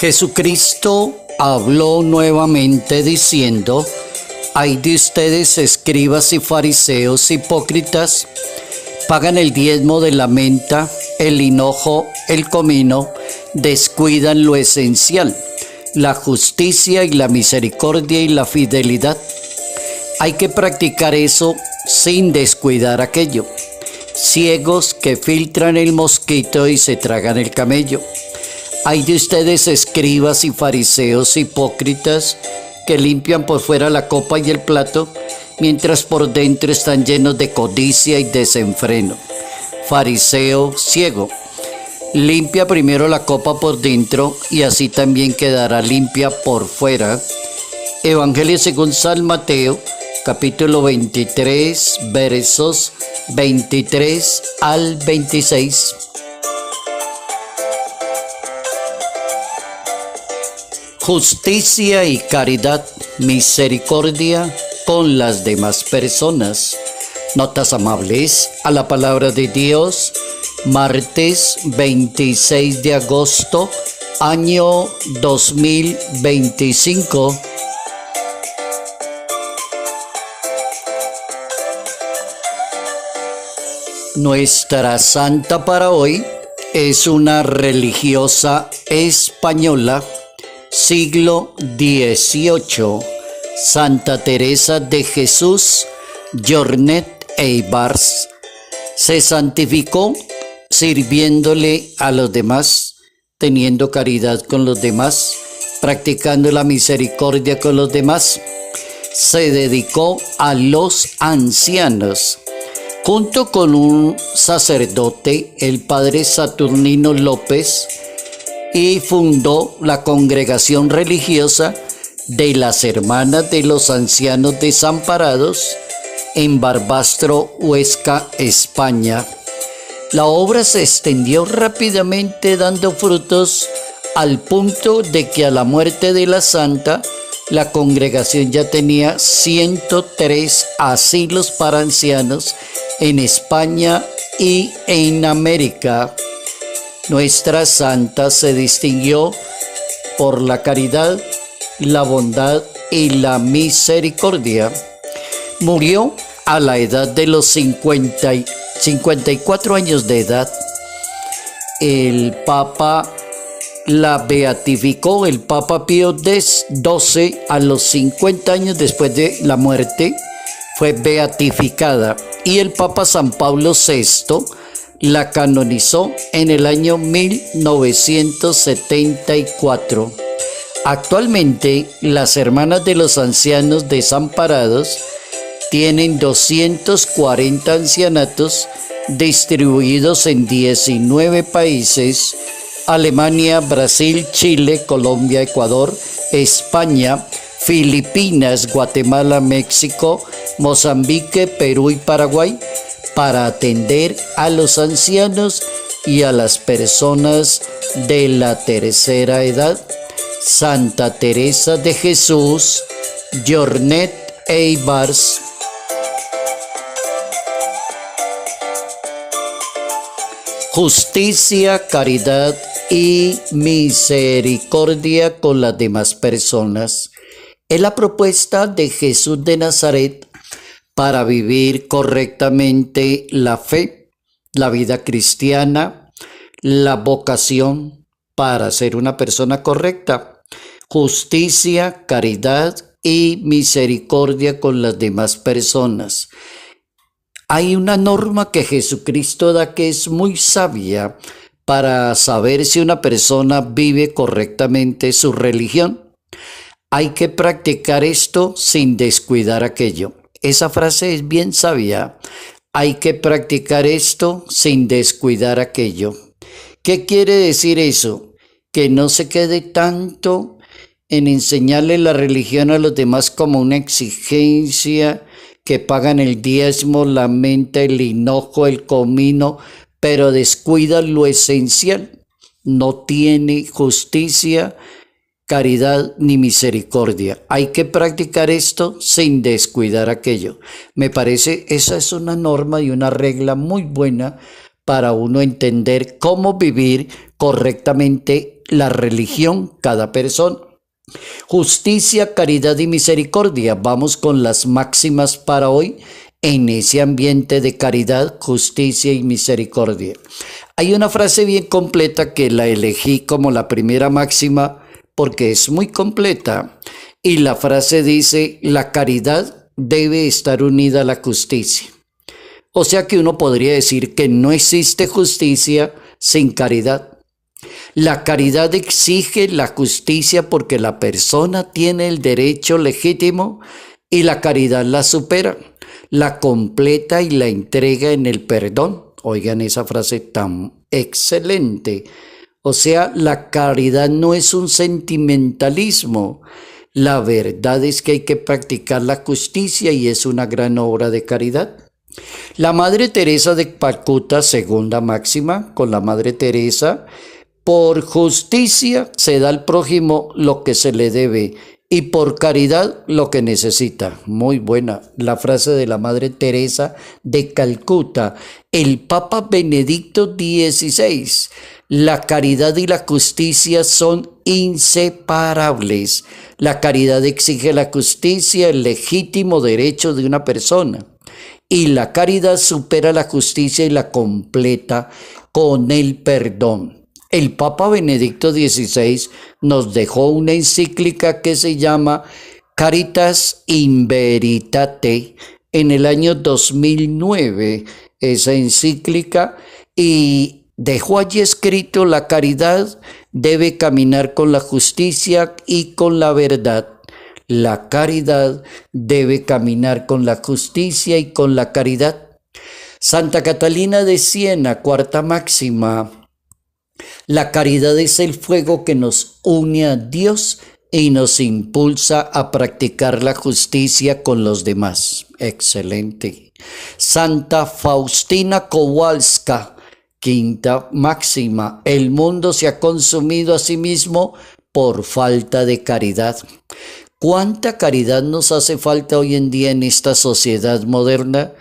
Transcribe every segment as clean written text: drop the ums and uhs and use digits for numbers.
Jesucristo habló nuevamente diciendo: «Ay de ustedes, escribas y fariseos hipócritas, pagan el diezmo de la menta, el hinojo, el comino, descuidan lo esencial, la justicia y la misericordia y la fidelidad». Hay que practicar eso sin descuidar aquello. Ciegos que filtran el mosquito y se tragan el camello. Hay de ustedes, escribas y fariseos hipócritas, que limpian por fuera la copa y el plato, mientras por dentro están llenos de codicia y desenfreno. Fariseo ciego, limpia primero la copa por dentro y así también quedará limpia por fuera. Evangelio según San Mateo, capítulo 23, versos 23 al 26. Justicia y caridad, misericordia con las demás personas. Notas amables a la palabra de Dios, martes 26 de agosto, año 2025. Nuestra santa para hoy es una religiosa española, siglo XVIII, Santa Teresa de Jesús Jornet Eibars. Se santificó sirviéndole a los demás, teniendo caridad con los demás, practicando la misericordia con los demás. Se dedicó a los ancianos. Junto con un sacerdote, el padre Saturnino López, y fundó la congregación religiosa de las Hermanas de los Ancianos Desamparados en Barbastro, Huesca, España. La obra se extendió rápidamente, dando frutos al punto de que a la muerte de la santa, la congregación ya tenía 103 asilos para ancianos en España y en América. Nuestra santa se distinguió por la caridad, la bondad y la misericordia. Murió a la edad de los 54 años de edad. El Papa la beatificó, el Papa Pío XII, a los 50 años después de la muerte, fue beatificada, y el Papa San Pablo VI la canonizó en el año 1974. Actualmente, las Hermanas de los Ancianos Desamparados tienen 240 ancianatos distribuidos en 19 países: Alemania, Brasil, Chile, Colombia, Ecuador, España, Filipinas, Guatemala, México, Mozambique, Perú y Paraguay, para atender a los ancianos y a las personas de la tercera edad. Santa Teresa de Jesús Jornet Eibars. Justicia, caridad y misericordia con las demás personas es la propuesta de Jesús de Nazaret para vivir correctamente la fe, la vida cristiana, la vocación para ser una persona correcta. Justicia, caridad y misericordia con las demás personas. Hay una norma que Jesucristo da que es muy sabia para saber si una persona vive correctamente su religión. Hay que practicar esto sin descuidar aquello. Esa frase es bien sabia. Hay que practicar esto sin descuidar aquello. ¿Qué quiere decir eso? Que no se quede tanto en enseñarle la religión a los demás como una exigencia, que pagan el diezmo, la menta, el hinojo, el comino, pero descuidan lo esencial. No tiene justicia, caridad ni misericordia. Hay que practicar esto sin descuidar aquello. Me parece esa es una norma y una regla muy buena para uno entender cómo vivir correctamente la religión cada persona. Justicia, caridad y misericordia. Vamos con las máximas para hoy en ese ambiente de caridad, justicia y misericordia. Hay una frase bien completa que la elegí como la primera máxima porque es muy completa. Y la frase dice: la caridad debe estar unida a la justicia. O sea que uno podría decir que no existe justicia sin caridad. La caridad exige la justicia porque la persona tiene el derecho legítimo y la caridad la supera, la completa y la entrega en el perdón. Oigan esa frase tan excelente. O sea, la caridad no es un sentimentalismo. La verdad es que hay que practicar la justicia y es una gran obra de caridad. La Madre Teresa de Calcuta, segunda máxima, con la Madre Teresa: por justicia se da al prójimo lo que se le debe y por caridad lo que necesita. Muy buena la frase de la Madre Teresa de Calcuta. El Papa Benedicto XVI: la caridad y la justicia son inseparables. La caridad exige la justicia, el legítimo derecho de una persona. Y la caridad supera la justicia y la completa con el perdón. El Papa Benedicto XVI nos dejó una encíclica que se llama Caritas in Veritate en el año 2009, esa encíclica, y dejó allí escrito: la caridad debe caminar con la justicia y con la verdad. La caridad debe caminar con la justicia y con la caridad. Santa Catalina de Siena, cuarta máxima: la caridad es el fuego que nos une a Dios y nos impulsa a practicar la justicia con los demás. Excelente. Santa Faustina Kowalska, quinta máxima: el mundo se ha consumido a sí mismo por falta de caridad. ¿Cuánta caridad nos hace falta hoy en día en esta sociedad moderna?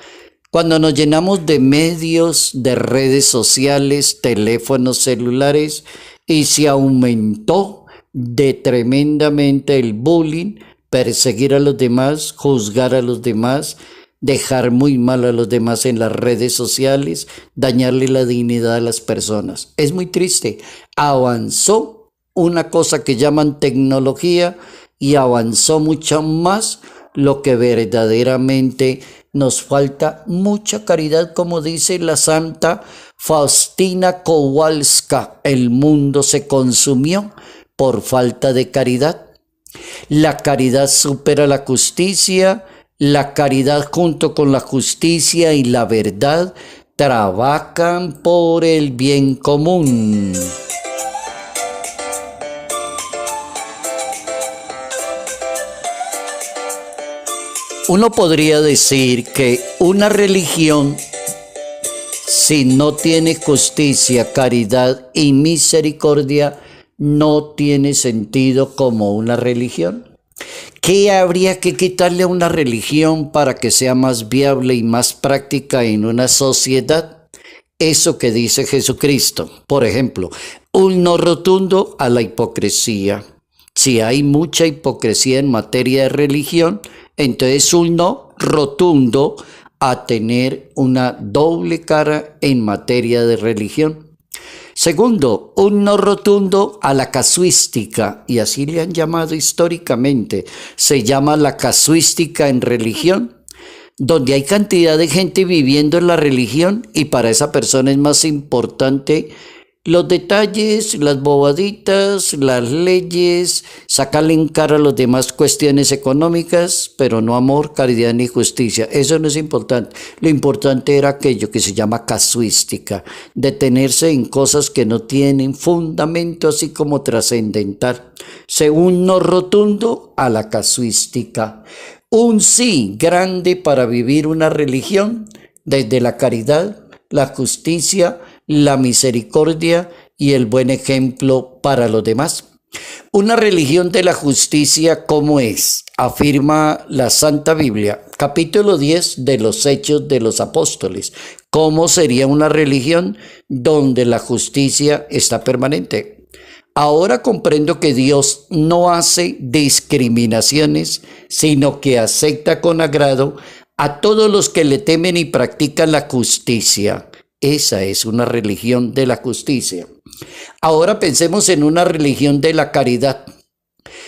Cuando nos llenamos de medios, de redes sociales, teléfonos celulares, y se aumentó de tremendamente el bullying, perseguir a los demás, juzgar a los demás, dejar muy mal a los demás en las redes sociales, dañarle la dignidad a las personas. Es muy triste. Avanzó una cosa que llaman tecnología y avanzó mucho más lo que verdaderamente nos falta: mucha caridad, como dice la Santa Faustina Kowalska. El mundo se consumió por falta de caridad. La caridad supera la justicia. La caridad junto con la justicia y la verdad trabajan por el bien común. Uno podría decir que una religión, si no tiene justicia, caridad y misericordia, no tiene sentido como una religión. ¿Qué habría que quitarle a una religión para que sea más viable y más práctica en una sociedad? Eso que dice Jesucristo. Por ejemplo, un no rotundo a la hipocresía. Si hay mucha hipocresía en materia de religión, entonces un no rotundo a tener una doble cara en materia de religión. Segundo, un no rotundo a la casuística, y así le han llamado históricamente. Se llama la casuística en religión, donde hay cantidad de gente viviendo en la religión y para esa persona es más importante los detalles, las bobaditas, las leyes, sacarle en cara a los demás cuestiones económicas, pero no amor, caridad ni justicia. Eso no es importante. Lo importante era aquello que se llama casuística, detenerse en cosas que no tienen fundamento, así como trascendental. Según no rotundo a la casuística. Un sí grande para vivir una religión desde la caridad, la justicia, la misericordia y el buen ejemplo para los demás. Una religión de la justicia, ¿cómo es? afirma la Santa Biblia, capítulo 10 de los Hechos de los Apóstoles. ¿Cómo sería una religión donde la justicia está permanente? Ahora comprendo que Dios no hace discriminaciones, sino que acepta con agrado a todos los que le temen y practican la justicia. Esa es una religión de la justicia. Ahora pensemos en una religión de la caridad.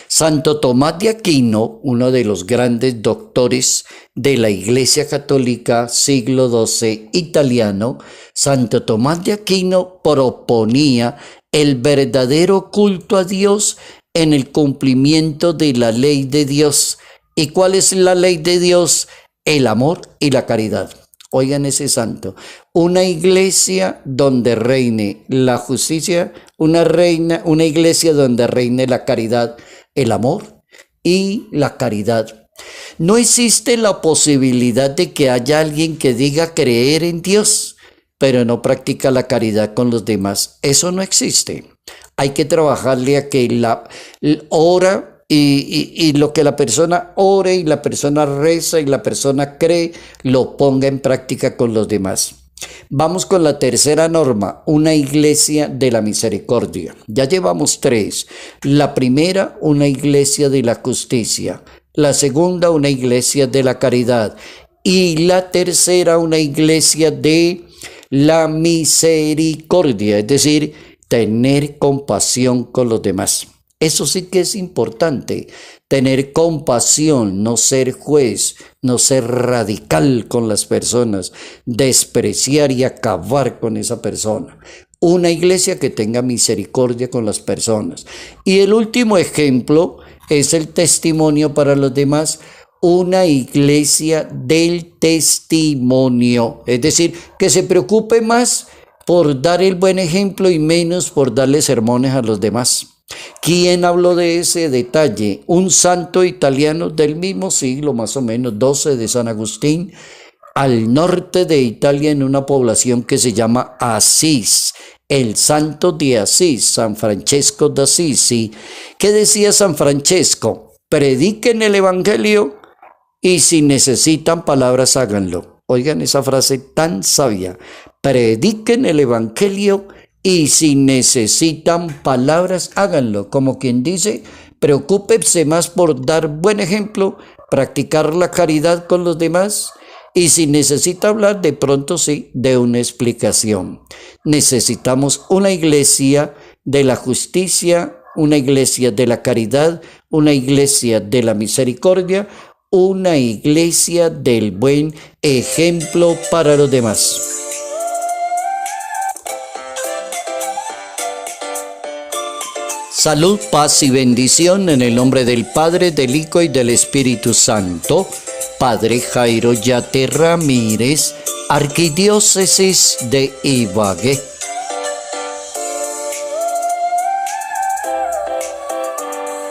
Santo Tomás de Aquino, uno de los grandes doctores de la Iglesia Católica, siglo XII italiano, Santo Tomás de Aquino proponía el verdadero culto a Dios en el cumplimiento de la ley de Dios. ¿Y cuál es la ley de Dios? El amor y la caridad. Oigan ese santo. Una iglesia donde reine la justicia, una iglesia donde reine la caridad, el amor y la caridad. No existe la posibilidad de que haya alguien que diga creer en Dios, pero no practica la caridad con los demás. Eso no existe. Hay que trabajarle a que la ora y lo que la persona ore y la persona reza y la persona cree, lo ponga en práctica con los demás. Vamos con la tercera norma, una iglesia de la misericordia. Ya llevamos 3. La primera, una iglesia de la justicia. La segunda, una iglesia de la caridad. Y la tercera, una iglesia de la misericordia, es decir, tener compasión con los demás. Eso sí que es importante, tener compasión, no ser juez, no ser radical con las personas, despreciar y acabar con esa persona. Una iglesia que tenga misericordia con las personas. Y el último ejemplo es el testimonio para los demás, una iglesia del testimonio, es decir, que se preocupe más por dar el buen ejemplo y menos por darle sermones a los demás. ¿Quién habló de ese detalle? Un santo italiano del mismo siglo, más o menos, 12 de San Agustín, al norte de Italia, en una población que se llama Asís, el santo de Asís, San Francesco de Asisi. ¿Qué decía San Francesco? Prediquen el evangelio y si necesitan palabras, háganlo. Oigan esa frase tan sabia. Prediquen el evangelio y si necesitan palabras, háganlo. Como quien dice, preocúpense más por dar buen ejemplo, practicar la caridad con los demás. Y si necesita hablar, de pronto sí, de una explicación. Necesitamos una iglesia de la justicia, una iglesia de la caridad, una iglesia de la misericordia, una iglesia del buen ejemplo para los demás. Salud, paz y bendición en el nombre del Padre, del Hijo y del Espíritu Santo. Padre Jairo Yate Ramírez, Arquidiócesis de Ibagué.